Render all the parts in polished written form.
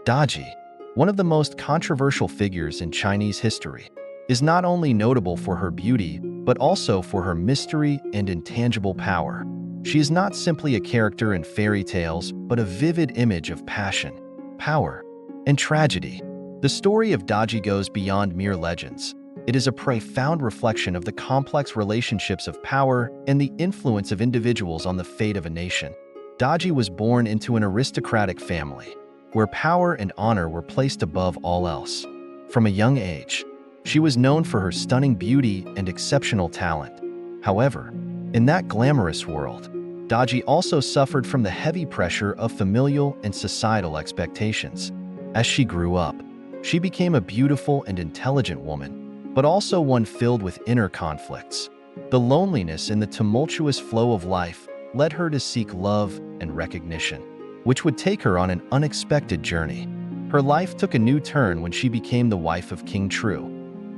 Daji, one of the most controversial figures in Chinese history, is not only notable for her beauty, but also for her mystery and intangible power. She is not simply a character in fairy tales, but a vivid image of passion, power, and tragedy. The story of Daji goes beyond mere legends. It is a profound reflection of the complex relationships of power and the influence of individuals on the fate of a nation. Daji was born into an aristocratic family, where power and honor were placed above all else. From a young age, she was known for her stunning beauty and exceptional talent. However, in that glamorous world, Daji also suffered from the heavy pressure of familial and societal expectations. As she grew up, she became a beautiful and intelligent woman, but also one filled with inner conflicts. The loneliness and the tumultuous flow of life led her to seek love and recognition, which would take her on an unexpected journey. Her life took a new turn when she became the wife of King Zhou,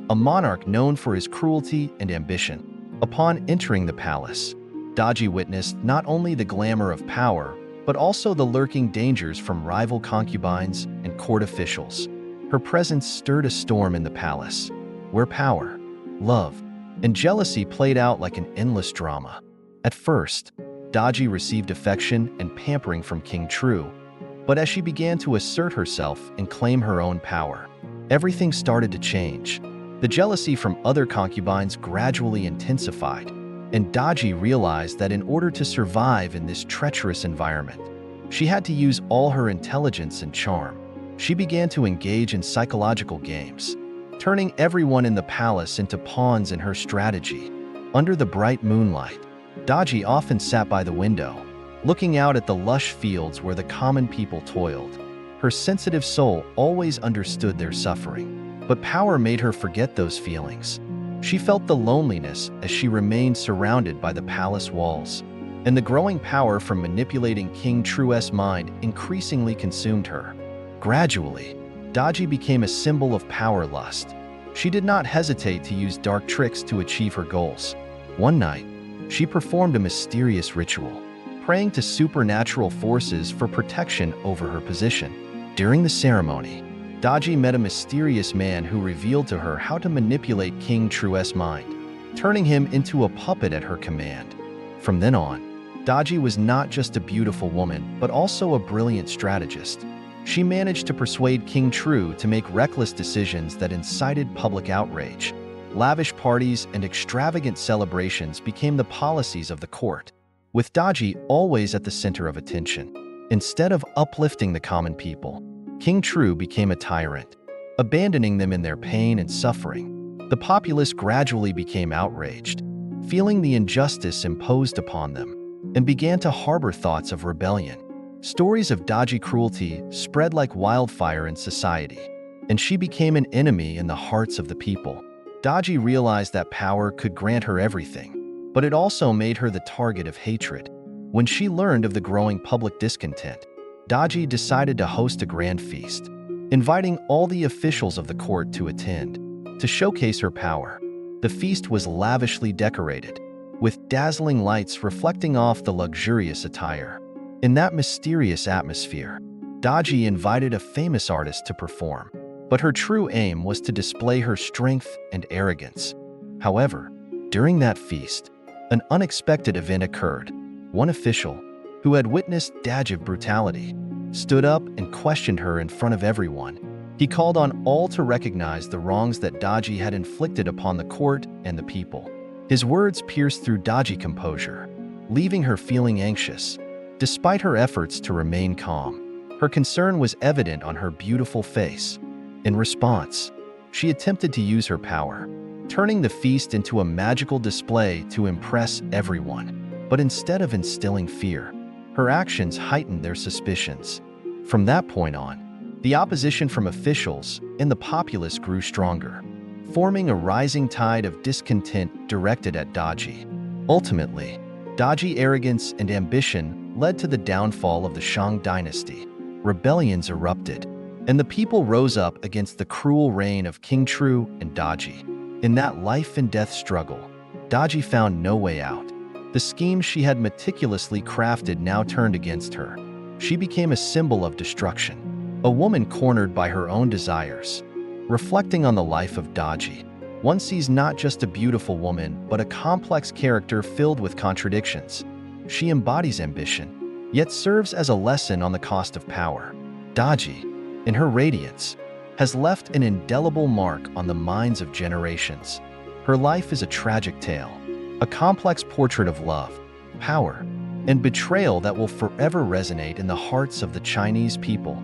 a monarch known for his cruelty and ambition. Upon entering the palace, Daji witnessed not only the glamour of power, but also the lurking dangers from rival concubines and court officials. Her presence stirred a storm in the palace, where power, love, and jealousy played out like an endless drama. At first, Daji received affection and pampering from King Zhou, but as she began to assert herself and claim her own power, everything started to change. The jealousy from other concubines gradually intensified, and Daji realized that in order to survive in this treacherous environment, she had to use all her intelligence and charm. She began to engage in psychological games, turning everyone in the palace into pawns in her strategy. Under the bright moonlight, Daji often sat by the window, looking out at the lush fields where the common people toiled. Her sensitive soul always understood their suffering, but power made her forget those feelings. She felt the loneliness as she remained surrounded by the palace walls, and the growing power from manipulating King Zhou's mind increasingly consumed her. Gradually, Daji became a symbol of power lust. She did not hesitate to use dark tricks to achieve her goals. One night, she performed a mysterious ritual, praying to supernatural forces for protection over her position. During the ceremony, Daji met a mysterious man who revealed to her how to manipulate King Zhou's mind, turning him into a puppet at her command. From then on, Daji was not just a beautiful woman, but also a brilliant strategist. She managed to persuade King Zhou to make reckless decisions that incited public outrage. Lavish parties and extravagant celebrations became the policies of the court, with Daji always at the center of attention. Instead of uplifting the common people, King Zhou became a tyrant, abandoning them in their pain and suffering. The populace gradually became outraged, feeling the injustice imposed upon them, and began to harbor thoughts of rebellion. Stories of Daji cruelty spread like wildfire in society, and she became an enemy in the hearts of the people. Daji realized that power could grant her everything, but it also made her the target of hatred. When she learned of the growing public discontent, Daji decided to host a grand feast, inviting all the officials of the court to attend. To showcase her power, the feast was lavishly decorated, with dazzling lights reflecting off the luxurious attire. In that mysterious atmosphere, Daji invited a famous artist to perform, but her true aim was to display her strength and arrogance. However, during that feast, an unexpected event occurred. One official, who had witnessed Daji's brutality, stood up and questioned her in front of everyone. He called on all to recognize the wrongs that Daji had inflicted upon the court and the people. His words pierced through Daji's composure, leaving her feeling anxious. Despite her efforts to remain calm, her concern was evident on her beautiful face. In response, she attempted to use her power, turning the feast into a magical display to impress everyone. But instead of instilling fear, her actions heightened their suspicions. From that point on, the opposition from officials and the populace grew stronger, forming a rising tide of discontent directed at Daji. Ultimately, Daji's arrogance and ambition led to the downfall of the Shang dynasty. Rebellions erupted, and the people rose up against the cruel reign of King Zhou and Daji. In that life-and-death struggle, Daji found no way out. The schemes she had meticulously crafted now turned against her. She became a symbol of destruction, a woman cornered by her own desires. Reflecting on the life of Daji, one sees not just a beautiful woman, but a complex character filled with contradictions. She embodies ambition, yet serves as a lesson on the cost of power. Daji, in her radiance, has left an indelible mark on the minds of generations. Her life is a tragic tale, a complex portrait of love, power, and betrayal that will forever resonate in the hearts of the Chinese people.